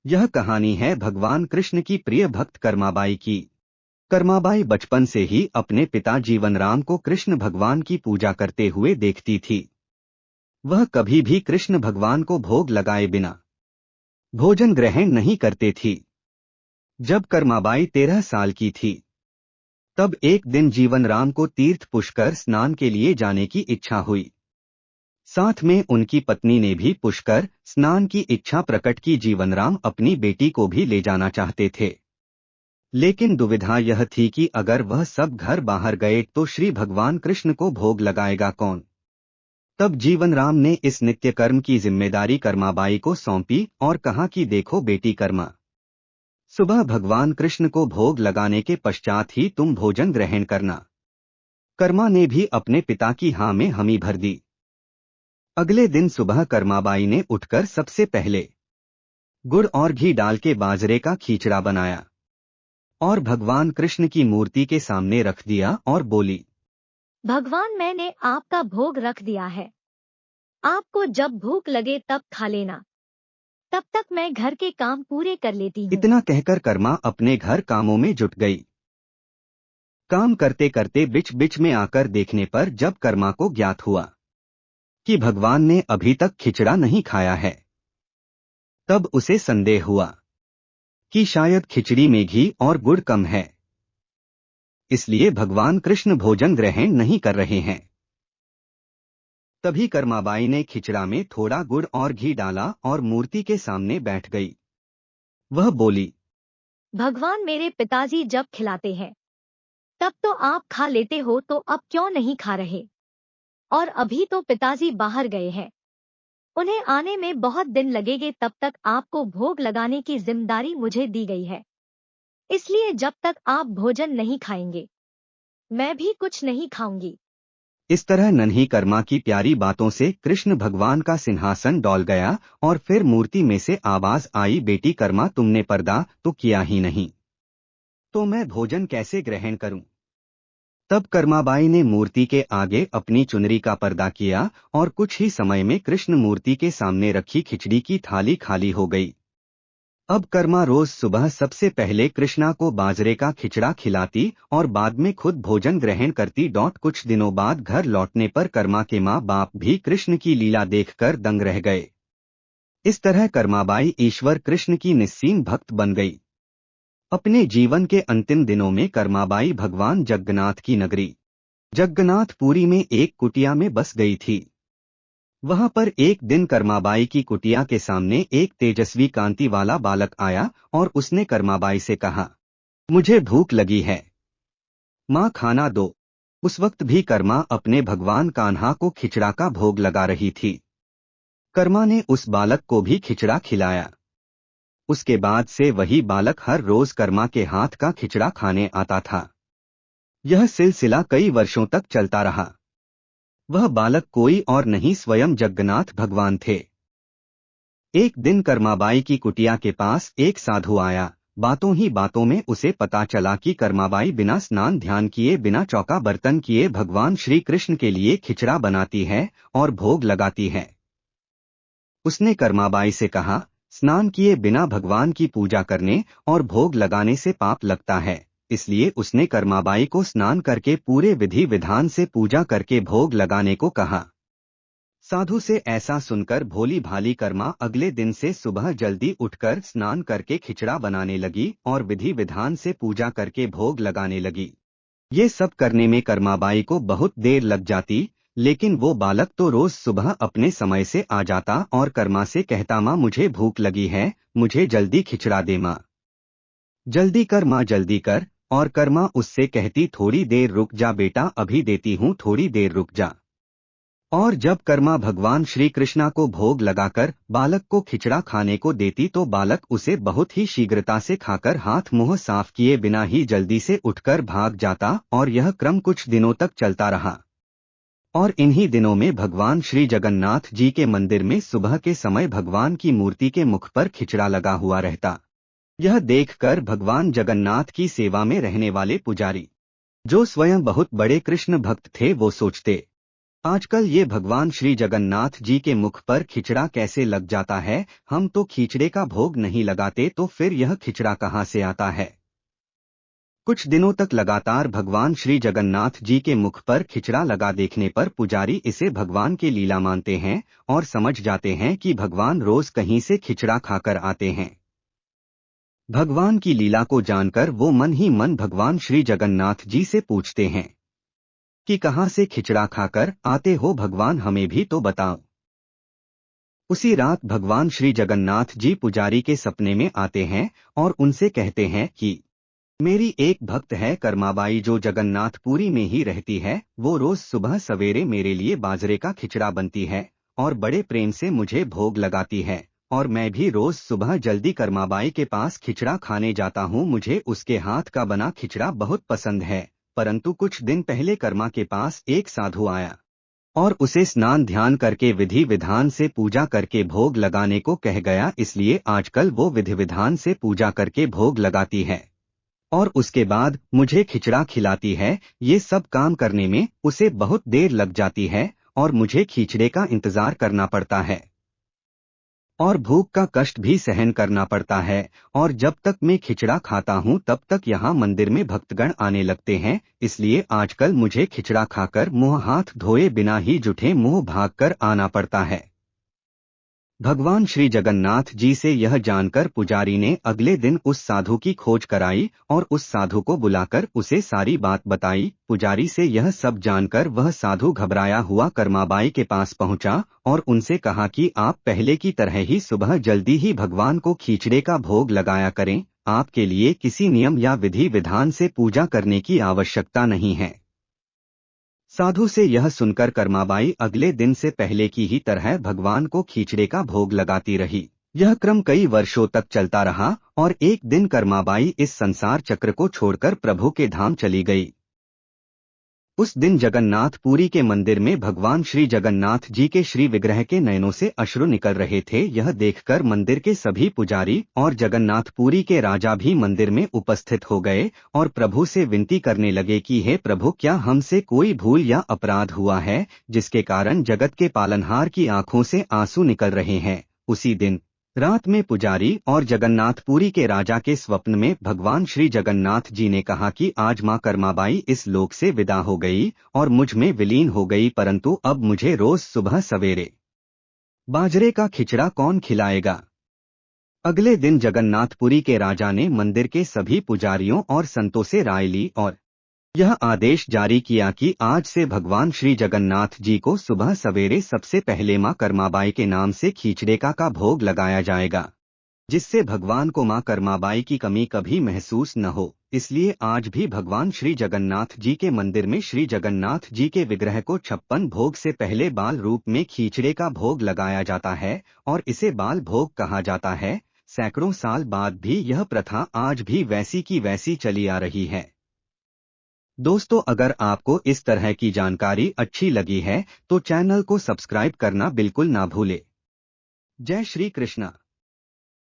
यह कहानी है भगवान कृष्ण की प्रिय भक्त कर्माबाई की। कर्माबाई बचपन से ही अपने पिता जीवनराम को कृष्ण भगवान की पूजा करते हुए देखती थी। वह कभी भी कृष्ण भगवान को भोग लगाए बिना भोजन ग्रहण नहीं करते थी। जब कर्माबाई 13 साल की थी, तब एक दिन जीवनराम को तीर्थ पुष्कर स्नान के लिए जाने की इच्छा हुई। साथ में उनकी पत्नी ने भी पुष्कर स्नान की इच्छा प्रकट की। जीवनराम अपनी बेटी को भी ले जाना चाहते थे, लेकिन दुविधा यह थी कि अगर वह सब घर बाहर गए तो श्री भगवान कृष्ण को भोग लगाएगा कौन। तब जीवनराम ने इस नित्य कर्म की जिम्मेदारी कर्माबाई को सौंपी और कहा कि देखो बेटी कर्मा, सुबह भगवान कृष्ण को भोग लगाने के पश्चात ही तुम भोजन ग्रहण करना। कर्मा ने भी अपने पिता की हाँ में हामी भर दी। अगले दिन सुबह कर्माबाई ने उठकर सबसे पहले गुड़ और घी डाल के बाजरे का खीचड़ा बनाया और भगवान कृष्ण की मूर्ति के सामने रख दिया और बोली, भगवान मैंने आपका भोग रख दिया है। आपको जब भूख लगे तब खा लेना। तब तक मैं घर के काम पूरे कर लेती हूँ। इतना कहकर कर्मा अपने घर कामों में जुट गई। काम करते करते बिच बिच में आकर देखने पर जब कर्मा को ज्ञात हुआ कि भगवान ने अभी तक खिचड़ा नहीं खाया है, तब उसे संदेह हुआ कि शायद खिचड़ी में घी और गुड़ कम है, इसलिए भगवान कृष्ण भोजन ग्रहण नहीं कर रहे हैं। तभी कर्माबाई ने खिचड़ा में थोड़ा गुड़ और घी डाला और मूर्ति के सामने बैठ गई। वह बोली, भगवान मेरे पिताजी जब खिलाते हैं तब तो आप खा लेते हो, तो अब क्यों नहीं खा रहे? और अभी तो पिताजी बाहर गए हैं, उन्हें आने में बहुत दिन लगेंगे। तब तक आपको भोग लगाने की जिम्मेदारी मुझे दी गई है, इसलिए जब तक आप भोजन नहीं खाएंगे मैं भी कुछ नहीं खाऊंगी। इस तरह नन्ही कर्मा की प्यारी बातों से कृष्ण भगवान का सिंहासन डोल गया और फिर मूर्ति में से आवाज आई, बेटी कर्मा तुमने पर्दा तो किया ही नहीं, तो मैं भोजन कैसे ग्रहण करूं। तब कर्माबाई ने मूर्ति के आगे अपनी चुनरी का पर्दा किया और कुछ ही समय में कृष्ण मूर्ति के सामने रखी खिचड़ी की थाली खाली हो गई। अब कर्मा रोज सुबह सबसे पहले कृष्णा को बाजरे का खिचड़ा खिलाती और बाद में खुद भोजन ग्रहण करती। कुछ दिनों बाद घर लौटने पर कर्मा के माँ बाप भी कृष्ण की लीला देखकर दंग रह गए। इस तरह कर्माबाई ईश्वर कृष्ण की निस्सीम भक्त बन गई। अपने जीवन के अंतिम दिनों में कर्माबाई भगवान जगन्नाथ की नगरी जगन्नाथपुरी में एक कुटिया में बस गई थी। वहां पर एक दिन कर्माबाई की कुटिया के सामने एक तेजस्वी कांति वाला बालक आया और उसने कर्माबाई से कहा, मुझे भूख लगी है, माँ खाना दो। उस वक्त भी कर्मा अपने भगवान कान्हा को खिचड़ा का भोग लगा रही थी। कर्मा ने उस बालक को भी खिचड़ा खिलाया। उसके बाद से वही बालक हर रोज कर्मा के हाथ का खिचड़ा खाने आता था। यह सिलसिला कई वर्षों तक चलता रहा। वह बालक कोई और नहीं, स्वयं जगन्नाथ भगवान थे। एक दिन कर्माबाई की कुटिया के पास एक साधु आया। बातों ही बातों में उसे पता चला कि कर्माबाई बिना स्नान ध्यान किए, बिना चौका बर्तन किए भगवान श्री कृष्ण के लिए खिचड़ा बनाती है और भोग लगाती है। उसने कर्माबाई से कहा, स्नान किए बिना भगवान की पूजा करने और भोग लगाने से पाप लगता है, इसलिए उसने कर्माबाई को स्नान करके पूरे विधि विधान से पूजा करके भोग लगाने को कहा। साधु से ऐसा सुनकर भोली भाली कर्मा अगले दिन से सुबह जल्दी उठकर स्नान करके खिचड़ा बनाने लगी और विधि विधान से पूजा करके भोग लगाने लगी। ये सब करने में कर्माबाई को बहुत देर लग जाती, लेकिन वो बालक तो रोज सुबह अपने समय से आ जाता और कर्मा से कहता, माँ मुझे भूख लगी है, मुझे जल्दी खिचड़ा दे माँ, जल्दी कर माँ जल्दी कर। और कर्मा उससे कहती, थोड़ी देर रुक जा बेटा, अभी देती हूँ, थोड़ी देर रुक जा। और जब कर्मा भगवान श्री कृष्णा को भोग लगाकर बालक को खिचड़ा खाने को देती तो बालक उसे बहुत ही शीघ्रता से खाकर हाथ मुंह साफ किए बिना ही जल्दी से उठकर भाग जाता और यह क्रम कुछ दिनों तक चलता रहा। और इन्हीं दिनों में भगवान श्री जगन्नाथ जी के मंदिर में सुबह के समय भगवान की मूर्ति के मुख पर खिचड़ा लगा हुआ रहता। यह देखकर भगवान जगन्नाथ की सेवा में रहने वाले पुजारी, जो स्वयं बहुत बड़े कृष्ण भक्त थे, वो सोचते, आजकल ये भगवान श्री जगन्नाथ जी के मुख पर खिचड़ा कैसे लग जाता है? हम तो खिचड़े का भोग नहीं लगाते, तो फिर यह खिचड़ा कहाँ से आता है? कुछ दिनों तक लगातार भगवान श्री जगन्नाथ जी के मुख पर खिचड़ा लगा देखने पर पुजारी इसे भगवान के लीला मानते हैं और समझ जाते हैं कि भगवान रोज कहीं से खिचड़ा खाकर आते हैं। भगवान की लीला को जानकर वो मन ही मन भगवान श्री जगन्नाथ जी से पूछते हैं कि कहाँ से खिचड़ा खाकर आते हो भगवान, हमें भी तो बताओ। उसी रात भगवान श्री जगन्नाथ जी पुजारी के सपने में आते हैं और उनसे कहते हैं कि मेरी एक भक्त है कर्माबाई, जो जगन्नाथपुरी में ही रहती है। वो रोज सुबह सवेरे मेरे लिए बाजरे का खिचड़ा बनती है और बड़े प्रेम से मुझे भोग लगाती है, और मैं भी रोज सुबह जल्दी कर्माबाई के पास खिचड़ा खाने जाता हूँ। मुझे उसके हाथ का बना खिचड़ा बहुत पसंद है। परंतु कुछ दिन पहले कर्मा के पास एक साधु आया और उसे स्नान ध्यान करके विधि विधान से पूजा करके भोग लगाने को कह गया, इसलिए आजकल वो विधि विधान से पूजा करके भोग लगाती है और उसके बाद मुझे खिचड़ा खिलाती है। ये सब काम करने में उसे बहुत देर लग जाती है और मुझे खिचड़े का इंतजार करना पड़ता है और भूख का कष्ट भी सहन करना पड़ता है। और जब तक मैं खिचड़ा खाता हूँ तब तक यहाँ मंदिर में भक्तगण आने लगते हैं, इसलिए आजकल मुझे खिचड़ा खाकर मुंह हाथ धोए बिना ही जुठे मुंह भागकर आना पड़ता है। भगवान श्री जगन्नाथ जी से यह जानकर पुजारी ने अगले दिन उस साधु की खोज कराई और उस साधु को बुलाकर उसे सारी बात बताई। पुजारी से यह सब जानकर वह साधु घबराया हुआ कर्माबाई के पास पहुंचा और उनसे कहा कि आप पहले की तरह ही सुबह जल्दी ही भगवान को खिचड़े का भोग लगाया करें। आपके लिए किसी नियम या विधि विधान से पूजा करने की आवश्यकता नहीं है। साधु से यह सुनकर कर्माबाई अगले दिन से पहले की ही तरह भगवान को खिचड़े का भोग लगाती रही। यह क्रम कई वर्षों तक चलता रहा और एक दिन कर्माबाई इस संसार चक्र को छोड़कर प्रभु के धाम चली गई। उस दिन जगन्नाथपुरी के मंदिर में भगवान श्री जगन्नाथ जी के श्री विग्रह के नयनों से अश्रु निकल रहे थे। यह देखकर मंदिर के सभी पुजारी और जगन्नाथपुरी के राजा भी मंदिर में उपस्थित हो गए और प्रभु से विनती करने लगे कि हे प्रभु, क्या हमसे कोई भूल या अपराध हुआ है जिसके कारण जगत के पालनहार की आंखों से आंसू निकल रहे हैं। उसी दिन रात में पुजारी और जगन्नाथपुरी के राजा के स्वप्न में भगवान श्री जगन्नाथ जी ने कहा कि आज मां कर्माबाई इस लोक से विदा हो गई और मुझ में विलीन हो गई, परंतु अब मुझे रोज सुबह सवेरे बाजरे का खिचड़ा कौन खिलाएगा। अगले दिन जगन्नाथपुरी के राजा ने मंदिर के सभी पुजारियों और संतों से राय ली और यह आदेश जारी किया कि आज से भगवान श्री जगन्नाथ जी को सुबह सवेरे सबसे पहले मां कर्माबाई के नाम से खिचड़े का भोग लगाया जाएगा, जिससे भगवान को मां कर्माबाई की कमी कभी महसूस न हो। इसलिए आज भी भगवान श्री जगन्नाथ जी के मंदिर में श्री जगन्नाथ जी के विग्रह को 56 भोग से पहले बाल रूप में खिचड़े का भोग लगाया जाता है और इसे बाल भोग कहा जाता है। सैकड़ों साल बाद भी यह प्रथा आज भी वैसी की वैसी चली आ रही है। दोस्तों, अगर आपको इस तरह की जानकारी अच्छी लगी है तो चैनल को सब्सक्राइब करना बिल्कुल ना भूले। जय श्री कृष्णा।